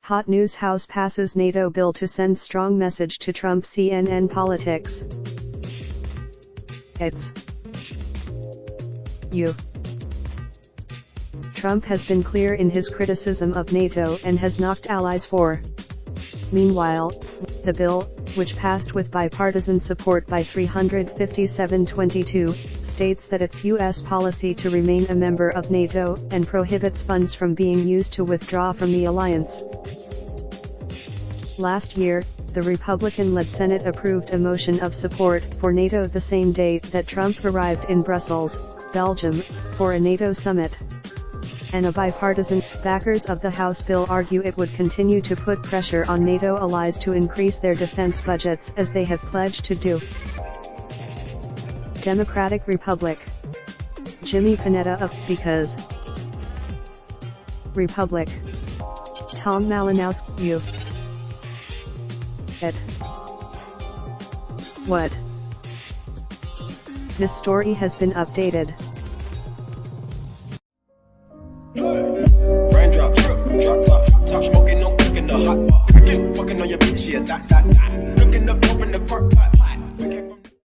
Hot news: House passes NATO bill to send strong message to Trump CNNPolitics. It's you. Trump has been clear in his criticism of NATO and has knocked allies for. Meanwhile, the bill, which passed with bipartisan support by 357-22, states that it's U.S. policy to remain a member of NATO and prohibits funds from being used to withdraw from the alliance. Last year, the Republican-led Senate approved a motion of support for NATO the same day that Trump arrived in Brussels, Belgium, for a NATO summit. And bipartisan backers of the House bill argue it would continue to put pressure on NATO allies to increase their defense budgets as they have pledged to do. Democratic Republic. Jimmy Panetta of Because Republic. Tom Malinowski. You. It. What? This story has been updated. Raindrop, drip, drop top, top smoking, no cooking the hot pot. Fucking on your bitch, yeah, that.